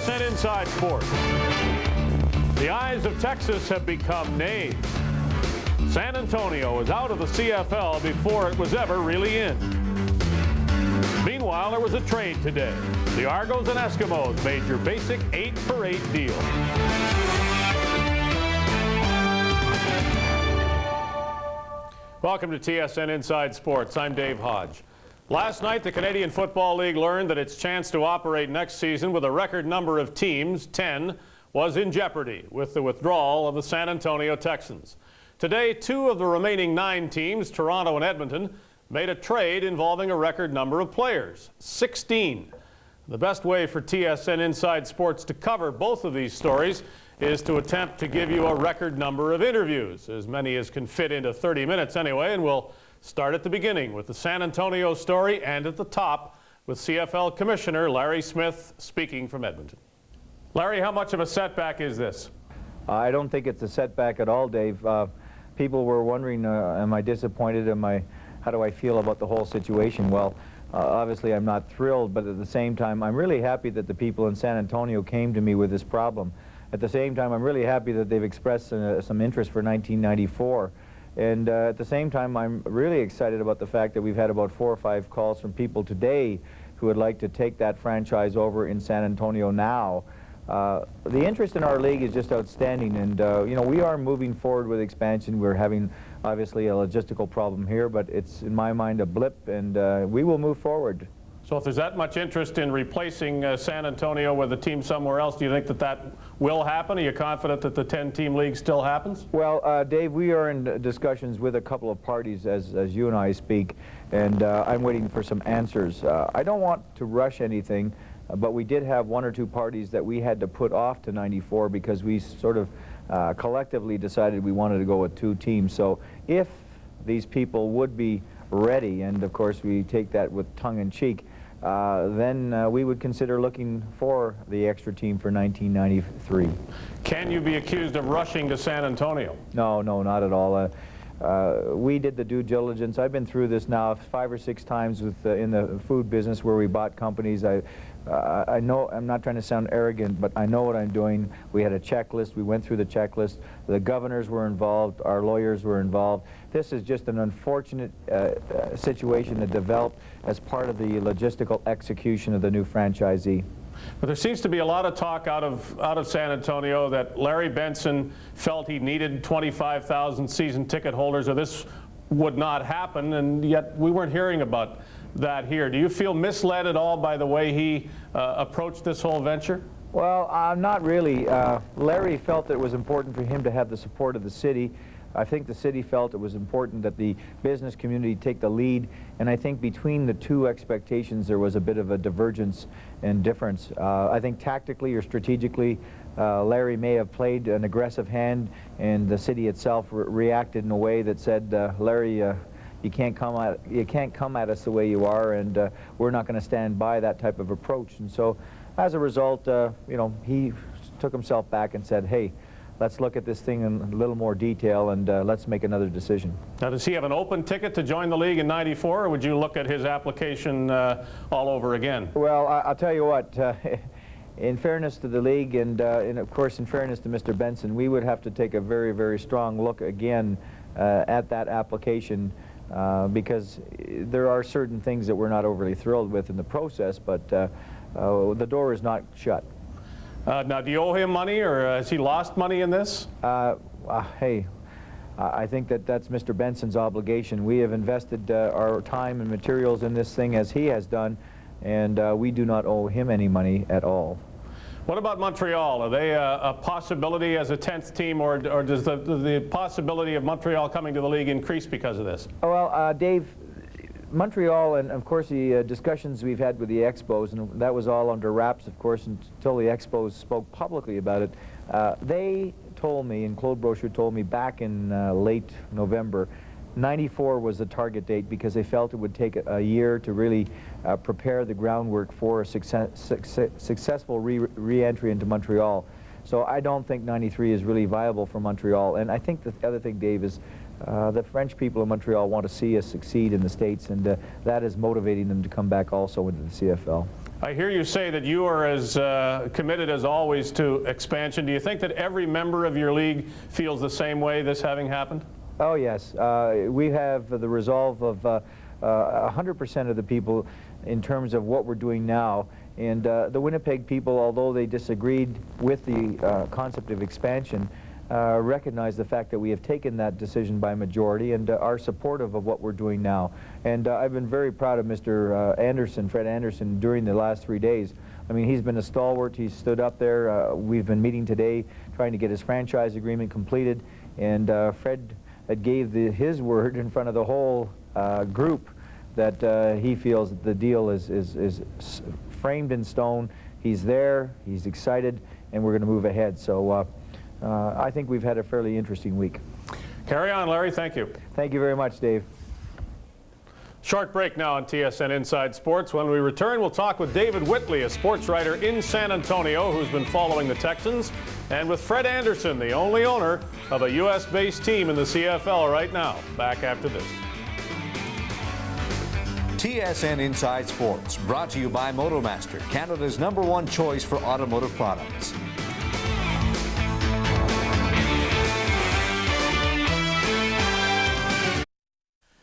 TSN Inside Sports. The eyes of Texas have become nays. San Antonio is out of the CFL before it was ever really in. Meanwhile, there was a trade today. The Argos and Eskimos made your basic 8-for-8 deal. Welcome to TSN Inside Sports. I'm Dave Hodge. Last night, the Canadian Football League learned that its chance to operate next season with a record number of teams, 10, was in jeopardy with the withdrawal of the San Antonio Texans. Today, 2 of the remaining 9 teams, Toronto and Edmonton, made a trade involving a record number of players, 16. The best way for TSN Inside Sports to cover both of these stories is to attempt to give you a record number of interviews, as many as can fit into 30 minutes anyway, and we'll start at the beginning with the San Antonio story and at the top with CFL Commissioner Larry Smith speaking from Edmonton. Larry, how much of a setback is this? I don't think it's a setback at all, Dave. People were wondering, am I disappointed? How do I feel about the whole situation? Well, obviously I'm not thrilled, but at the same time, I'm really happy that the people in San Antonio came to me with this problem. At the same time, I'm really happy that they've expressed some interest for 1994. And at the same time, I'm really excited about the fact that we've had about 4 or 5 calls from people today who would like to take that franchise over in San Antonio now. The interest in our league is just outstanding, and you know, we are moving forward with expansion. We're having obviously a logistical problem here, but it's in my mind a blip, and we will move forward. So if there's that much interest in replacing San Antonio with a team somewhere else, do you think that that will happen? Are you confident that the 10-team league still happens? Well, Dave, we are in discussions with a couple of parties as you and I speak, and I'm waiting for some answers. I don't want to rush anything, but we did have 1 or 2 parties that we had to put off to 94 because we sort of collectively decided we wanted to go with 2 teams. So if these people would be ready, and of course we take that with tongue-in-cheek, then we would consider looking for the extra team for 1993. Can you be accused of rushing to San Antonio? No, not at all. We did the due diligence. I've been through this now 5 or 6 times with in the food business where we bought companies. I know, I'm not trying to sound arrogant, but I know what I'm doing. We had a checklist. We went through the checklist. The governors were involved. Our lawyers were involved. This is just an unfortunate situation that developed as part of the logistical execution of the new franchisee. But there seems to be a lot of talk out of San Antonio that Larry Benson felt he needed 25,000 season ticket holders or this would not happen, and yet we weren't hearing about that here. Do you feel misled at all by the way he approached this whole venture? Well, not really. Larry felt that it was important for him to have the support of the city. I think the city felt it was important that the business community take the lead, and I think between the 2 expectations there was a bit of a divergence and difference. I think tactically or strategically Larry may have played an aggressive hand, and the city itself reacted in a way that said, Larry, you can't come at us the way you are, and we're not going to stand by that type of approach. And so as a result, you know, he took himself back and said, hey, let's look at this thing in a little more detail, and let's make another decision. Now, does he have an open ticket to join the league in '94, or would you look at his application all over again? Well, I'll tell you what, in fairness to the league and of course in fairness to Mr. Benson, we would have to take a very, very strong look again at that application because there are certain things that we're not overly thrilled with in the process, but the door is not shut. Now, do you owe him money, or has he lost money in this? Hey, I think that's Mr. Benson's obligation. We have invested our time and materials in this thing as he has done, and we do not owe him any money at all. What about Montreal? Are they a possibility as a 10th team, or does the possibility of Montreal coming to the league increase because of this? Well, Dave, Montreal, and of course the discussions we've had with the Expos, and that was all under wraps, of course, until the Expos spoke publicly about it. They told me, and Claude Brochu told me back in late November, 94 was the target date because they felt it would take a year to really prepare the groundwork for a successful re-entry into Montreal. So I don't think 93 is really viable for Montreal. And I think the other thing, Dave, is the French people in Montreal want to see us succeed in the States, and that is motivating them to come back also into the CFL. I hear you say that you are as committed as always to expansion. Do you think that every member of your league feels the same way, this having happened? Oh, yes. We have the resolve of 100% of the people in terms of what we're doing now. And the Winnipeg people, although they disagreed with the concept of expansion, recognize the fact that we have taken that decision by majority and are supportive of what we're doing now. And I've been very proud of Mr. Anderson, Fred Anderson, during the last 3 days. I mean, he's been a stalwart. He's stood up there. We've been meeting today trying to get his franchise agreement completed. And Fred gave his word in front of the whole group that he feels that the deal is framed in stone. He's there, he's excited, and we're going to move ahead. So I think we've had a fairly interesting week. Carry on, Larry. Thank you. Thank you very much, Dave. Short break now on TSN Inside Sports. When we return, we'll talk with David Whitley, a sports writer in San Antonio who's been following the Texans, and with Fred Anderson, the only owner of a U.S.-based team in the CFL right now. Back after this. TSN Inside Sports, brought to you by Motomaster, Canada's #1 choice for automotive products.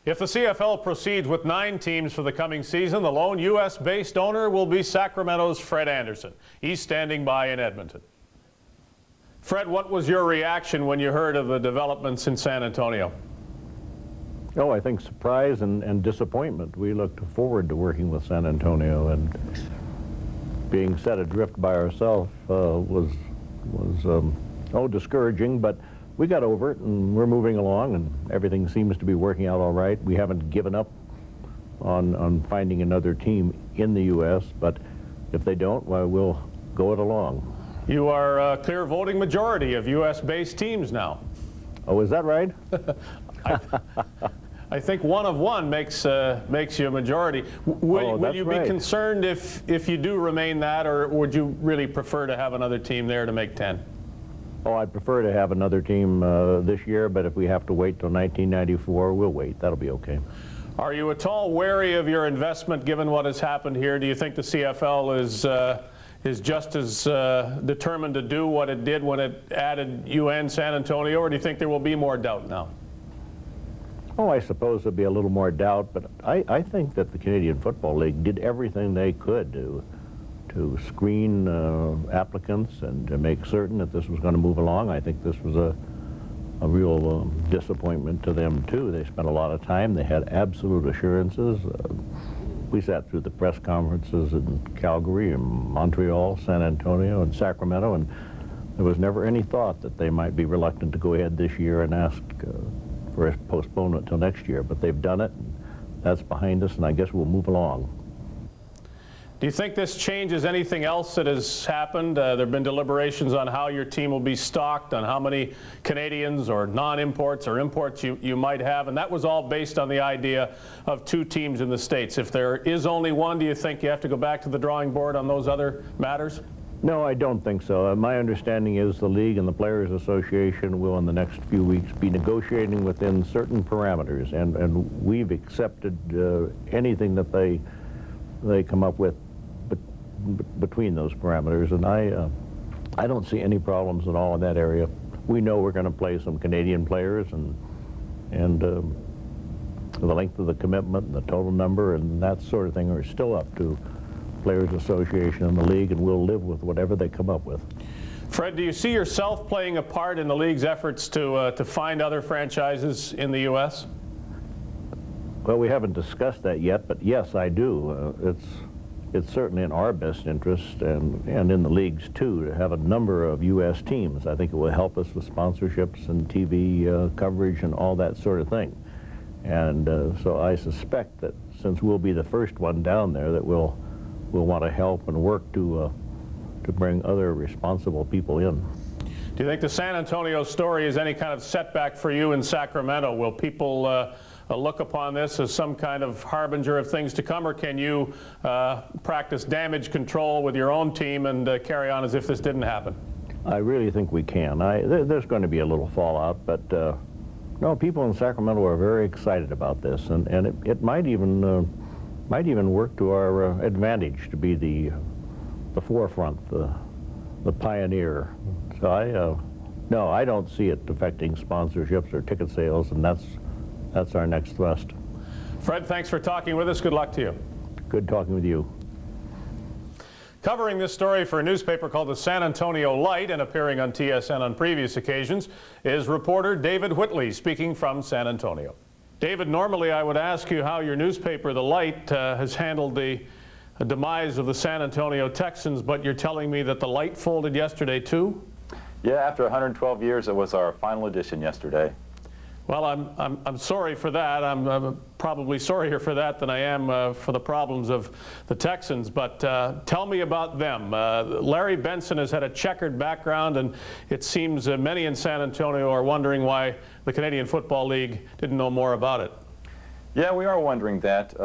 If the CFL proceeds with 9 teams for the coming season, the lone U.S.-based owner will be Sacramento's Fred Anderson. He's standing by in Edmonton. Fred, what was your reaction when you heard of the developments in San Antonio? Oh, I think surprise and disappointment. We looked forward to working with San Antonio, and being set adrift by ourselves was discouraging, but we got over it, and we're moving along, and everything seems to be working out all right. We haven't given up on finding another team in the U.S., but if they don't, well, we'll go it along. You are a clear voting majority of U.S.-based teams now. Oh, is that right? I think 1 of 1 makes you a majority. Will you be concerned if you do remain that, or would you really prefer to have another team there to make 10? Oh, I'd prefer to have another team this year, but if we have to wait till 1994, we'll wait. That'll be okay. Are you at all wary of your investment given what has happened here? Do you think the CFL is just as determined to do what it did when it added UN San Antonio, or do you think there will be more doubt now? Oh, I suppose there'll be a little more doubt, but I think that the Canadian Football League did everything they could to screen applicants and to make certain that this was going to move along. I think this was a real disappointment to them, too. They spent a lot of time. They had absolute assurances. We sat through the press conferences in Calgary and Montreal, San Antonio, and Sacramento, and there was never any thought that they might be reluctant to go ahead this year and ask for a postponement till next year. But they've done it, and that's behind us, and I guess we'll move along. Do you think this changes anything else that has happened? There have been deliberations on how your team will be stocked, on how many Canadians or non-imports or imports you might have, and that was all based on the idea of 2 teams in the States. If there is only one, do you think you have to go back to the drawing board on those other matters? No, I don't think so. My understanding is the League and the Players Association will, in the next few weeks, be negotiating within certain parameters, and we've accepted anything that they come up with between those parameters, and I don't see any problems at all in that area. We know we're going to play some Canadian players, and the length of the commitment and the total number and that sort of thing are still up to Players Association and the League, and we'll live with whatever they come up with. Fred, do you see yourself playing a part in the League's efforts to find other franchises in the U.S.? Well, we haven't discussed that yet, but yes, I do. It's certainly in our best interest and in the League's too to have a number of U.S. teams. I think it will help us with sponsorships and TV coverage and all that sort of thing. And so I suspect that since we'll be the first one down there, that we'll want to help and work to bring other responsible people in. Do you think the San Antonio story is any kind of setback for you in Sacramento? Will people look upon this as some kind of harbinger of things to come, or can you practice damage control with your own team and carry on as if this didn't happen? I really think we can. There's going to be a little fallout, but no, people in Sacramento are very excited about this, and it might even might even work to our advantage to be the forefront, the pioneer. So no, I don't see it affecting sponsorships or ticket sales, and that's our next thrust. Fred, thanks for talking with us. Good luck to you. Good talking with you. Covering this story for a newspaper called the San Antonio Light and appearing on TSN on previous occasions is reporter David Whitley, speaking from San Antonio. David, normally I would ask you how your newspaper, The Light, has handled the demise of the San Antonio Texans, but you're telling me that The Light folded yesterday too? Yeah, after 112 years, it was our final edition yesterday. Well, I'm sorry for that. I'm probably sorrier for that than I am for the problems of the Texans. But tell me about them. Larry Benson has had a checkered background, and it seems many in San Antonio are wondering why the Canadian Football League didn't know more about it. Yeah, we are wondering that.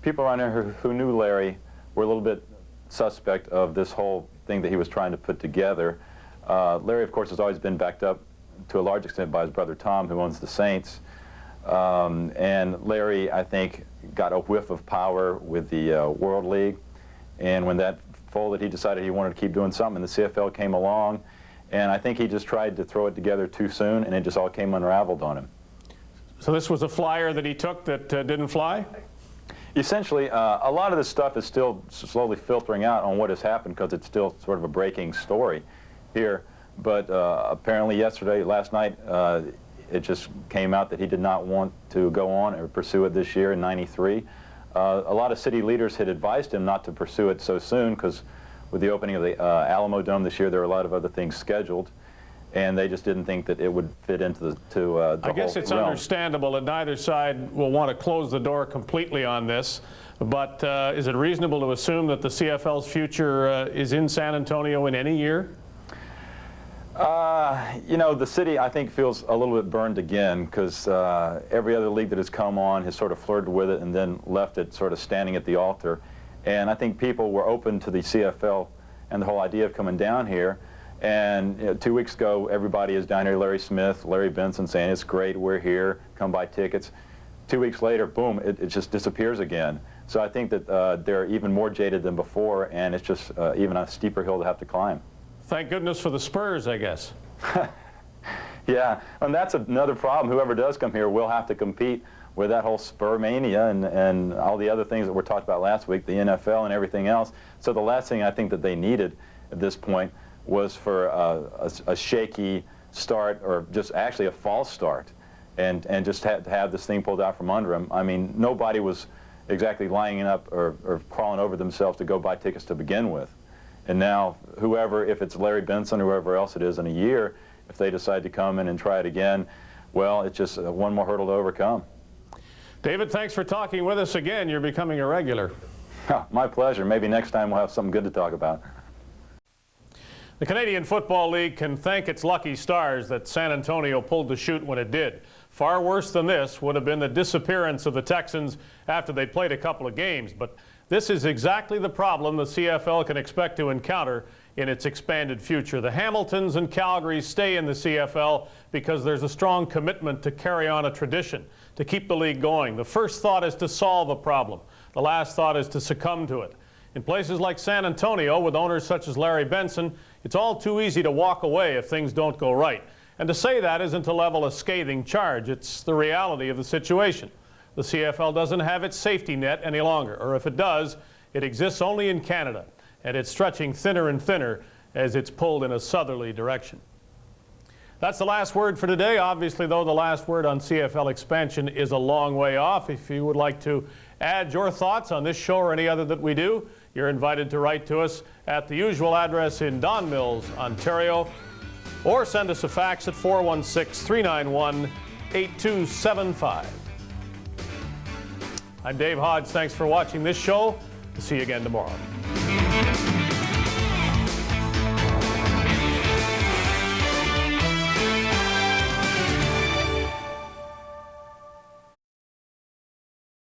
People around here who knew Larry were a little bit suspect of this whole thing that he was trying to put together. Larry, of course, has always been backed up to a large extent by his brother Tom, who owns the Saints. And Larry, I think, got a whiff of power with the World League. And when that folded, he decided he wanted to keep doing something. And the CFL came along. And I think he just tried to throw it together too soon, and it just all came unraveled on him. So this was a flyer that he took that didn't fly? Essentially, a lot of this stuff is still slowly filtering out on what has happened because it's still sort of a breaking story here. But apparently last night, it just came out that he did not want to go on or pursue it this year in '93. A lot of city leaders had advised him not to pursue it so soon because with the opening of the Alamo Dome this year, there were a lot of other things scheduled, and they just didn't think that it would fit into the I guess it's realm. understandable that neither side will want to close the door completely on this, but is it reasonable to assume that the CFL's future is in San Antonio in any year? You know, the city, I think, feels a little bit burned again because every other league that has come on has sort of flirted with it and then left it sort of standing at the altar. And I think people were open to the CFL and the whole idea of coming down here. And you know, 2 weeks ago, everybody is down here, Larry Smith, Larry Benson, saying it's great, we're here, come buy tickets. 2 weeks later, boom, it just disappears again. So I think that they're even more jaded than before, and it's just even a steeper hill to have to climb. Thank goodness for the Spurs, I guess. Yeah, and that's another problem. Whoever does come here will have to compete with that whole Spur mania and all the other things that were talked about last week, the NFL and everything else. So the last thing I think that they needed at this point was for a shaky start, or just actually a false start, and just to have this thing pulled out from under them. I mean, nobody was exactly lining up or crawling over themselves to go buy tickets to begin with. And now, whoever, if it's Larry Benson or whoever else it is in a year, if they decide to come in and try it again, well, it's just one more hurdle to overcome. David, thanks for talking with us again. You're becoming a regular. My pleasure. Maybe next time we'll have something good to talk about. The Canadian Football League can thank its lucky stars that San Antonio pulled the chute when it did. Far worse than this would have been the disappearance of the Texans after they played a couple of games. But this is exactly the problem the CFL can expect to encounter in its expanded future. The Hamiltons and Calgarys stay in the CFL because there's a strong commitment to carry on a tradition, to keep the league going. The first thought is to solve a problem. The last thought is to succumb to it. In places like San Antonio, with owners such as Larry Benson, it's all too easy to walk away if things don't go right. And to say that isn't to level a scathing charge. It's the reality of the situation. The CFL doesn't have its safety net any longer, or if it does, it exists only in Canada, and it's stretching thinner and thinner as it's pulled in a southerly direction. That's the last word for today. Obviously, though, the last word on CFL expansion is a long way off. If you would like to add your thoughts on this show or any other that we do, you're invited to write to us at the usual address in Don Mills, Ontario, or send us a fax at 416-391-8275. I'm Dave Hodge. Thanks for watching this show. We'll see you again tomorrow.